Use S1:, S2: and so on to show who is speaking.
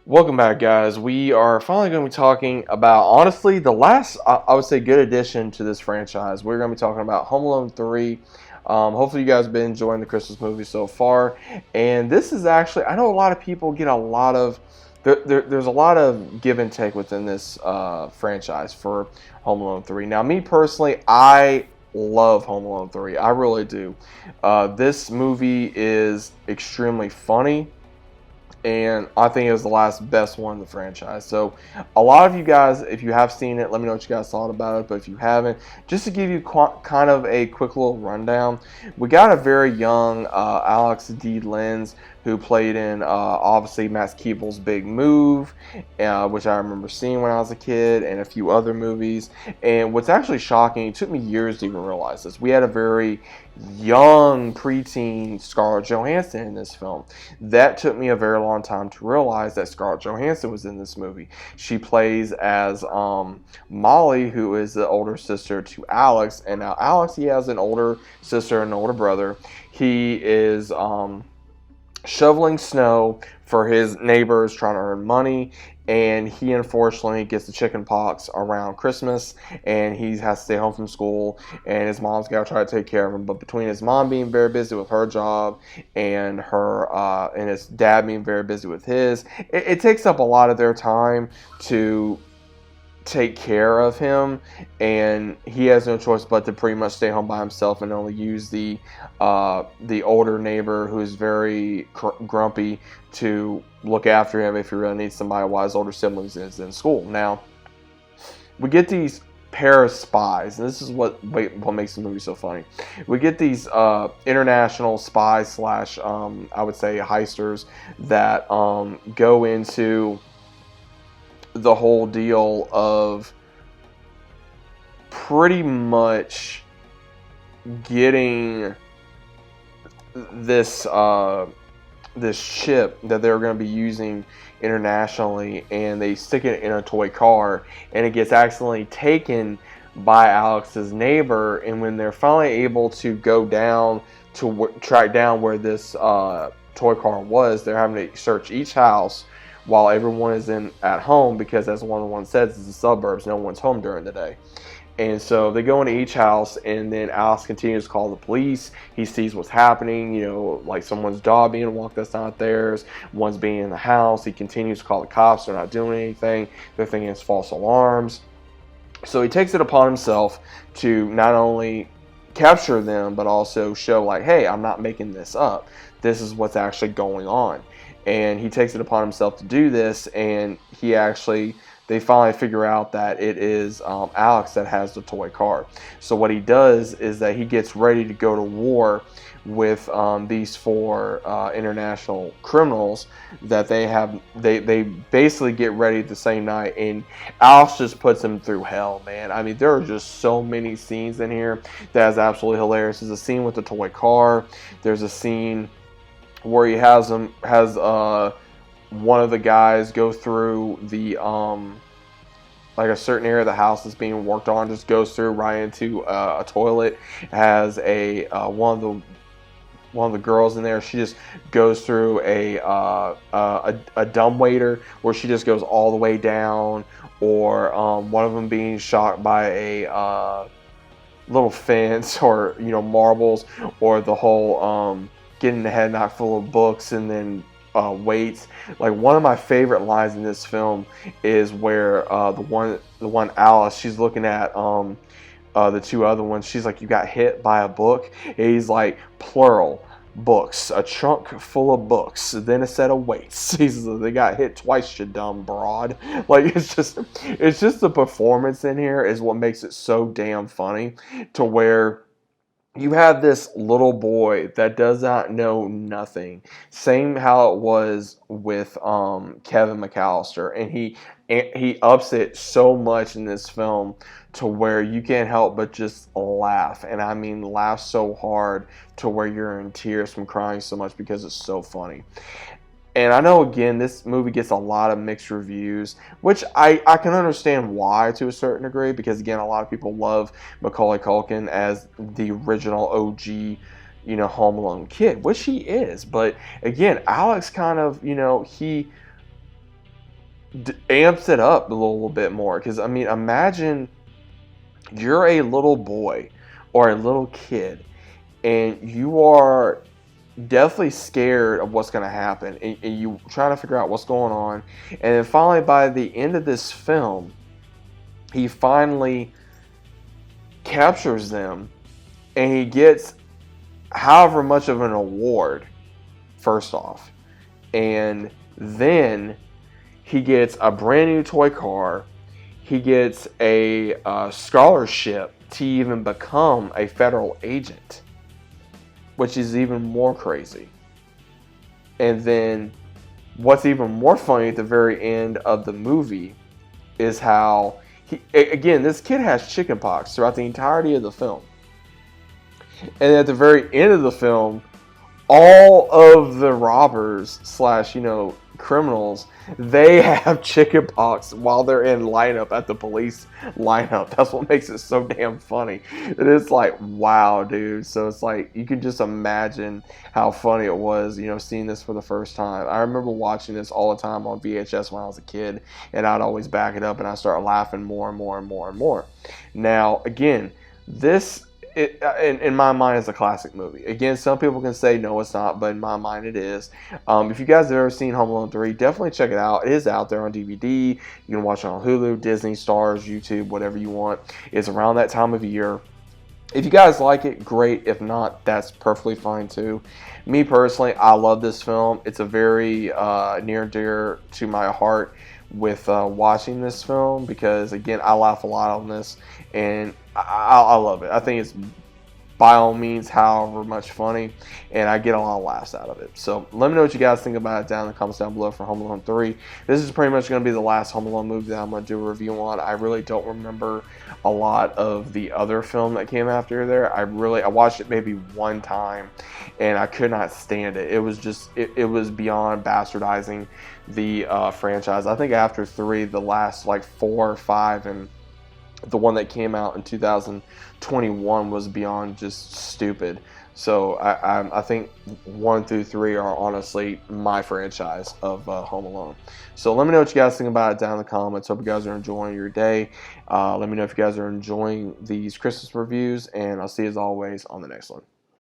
S1: Welcome back, guys. We are finally going to be talking about, honestly, the last, I would say, good addition to this franchise. We're going to be talking about Home Alone 3. Hopefully, you guys have been enjoying the Christmas movie so far. And this is actually, I know a lot of people get a lot of, there's a lot of give and take within this franchise for Home Alone 3. Now, me personally, I love Home Alone 3. I really do. This movie is extremely funny, and I think it was the last best one in the franchise. So a lot of you guys, if you have seen it, let me know what you guys thought about it. But if you haven't, just to give you kind of a quick little rundown, we got a very young Alex D. Lenz, who played in obviously Matt Keeble's Big Move, which I remember seeing when I was a kid, and a few other movies. And what's actually shocking, it took me years to even realize this, we had a very young preteen Scarlett Johansson in this film. That took me a very long time to realize that Scarlett Johansson was in this movie. She plays as Molly, who is the older sister to Alex. And now Alex, he has an older sister and an older brother. He is shoveling snow for his neighbors, trying to earn money, and he unfortunately gets the chicken pox around Christmas, and he has to stay home from school, and his mom's got to try to take care of him. But between his mom being very busy with her job and his dad being very busy with his, it takes up a lot of their time to take care of him, and he has no choice but to pretty much stay home by himself and only use the older neighbor, who's very grumpy, to look after him if he really needs somebody while his older siblings is in school. Now, we get these pair of spies, and this is what makes the movie so funny. We get these international spies slash I would say heisters that go into the whole deal of pretty much getting this this chip that they're going to be using internationally, and they stick it in a toy car, and it gets accidentally taken by Alex's neighbor. And when they're finally able to go down to track down where this toy car was, they're having to search each house while everyone is at home, because as one of the ones says, it's the suburbs, no one's home during the day. And so they go into each house, and then Alex continues to call the police. He sees what's happening, like someone's dog being walked that's not theirs, one's being in the house. He continues to call the cops. They're not doing anything. They're thinking it's false alarms. So he takes it upon himself to not only capture them, but also show, like, hey, I'm not making this up. This is what's actually going on. And he takes it upon himself to do this, and they finally figure out that it is Alex that has the toy car. So what he does is that he gets ready to go to war with these four international criminals that they have. They basically get ready the same night, and Alex just puts them through hell, man. I mean, there are just so many scenes in here that is absolutely hilarious. There's a scene with the toy car. There's a scene where he has one of the guys go through the like a certain area of the house that's being worked on, just goes through right into a toilet. Has one of the girls in there, she just goes through a dumbwaiter where she just goes all the way down, or one of them being shot by a little fence, or marbles, or the whole getting the head knocked full of books and then weights. Like, one of my favorite lines in this film is where the one Alice, she's looking at the two other ones. She's like, "You got hit by a book?" And he's like, "Plural books, a trunk full of books, then a set of weights." He says, "They got hit twice, you dumb broad." Like, it's just the performance in here is what makes it so damn funny, to where you have this little boy that does not know nothing. Same how it was with Kevin McAllister, and he ups it so much in this film to where you can't help but just laugh, and I mean laugh so hard to where you're in tears from crying so much because it's so funny. And I know, again, this movie gets a lot of mixed reviews, which I can understand why to a certain degree, because, again, a lot of people love Macaulay Culkin as the original OG, Home Alone kid, which he is. But, again, Alex kind of, amps it up a little bit more. Because, I mean, imagine you're a little boy or a little kid, and you are definitely scared of what's going to happen, and you trying to figure out what's going on. And then finally, by the end of this film, he finally captures them, and he gets however much of an award, first off. And then he gets a brand new toy car. He gets a scholarship to even become a federal agent, which is even more crazy. And then what's even more funny at the very end of the movie is how again, this kid has chickenpox throughout the entirety of the film. And at the very end of the film, all of the robbers slash, criminals, they have chickenpox while they're in lineup at the police lineup. That's what makes it so damn funny. It is like, wow, dude. So it's like, you can just imagine how funny it was, seeing this for the first time. I remember watching this all the time on VHS when I was a kid, and I'd always back it up and I'd start laughing more and more and more and more. Now, again, this in my mind, it's a classic movie. Again, some people can say no, it's not, but in my mind, it is. If you guys have ever seen Home Alone 3, definitely check it out. It is out there on DVD. You can watch it on Hulu, Disney, Stars, YouTube, whatever you want. It's around that time of year. If you guys like it, great. If not, that's perfectly fine too. Me personally, I love this film. It's a very near and dear to my heart with watching this film, because again, I laugh a lot on this, and I love it. I think it's by all means however much funny, and I get a lot of laughs out of it. So let me know what you guys think about it down in the comments down below for Home Alone 3. This is pretty much going to be the last Home Alone movie that I'm going to do a review on. I really don't remember a lot of the other film that came after there. I watched it maybe one time, and I could not stand it. It was just, it was beyond bastardizing the franchise. I think after 3, the last like 4 or 5, and the one that came out in 2021 was beyond just stupid. So I think 1 through 3 are honestly my franchise of Home Alone. So let me know what you guys think about it down in the comments. Hope you guys are enjoying your day. Let me know if you guys are enjoying these Christmas reviews, and I'll see you as always on the next one.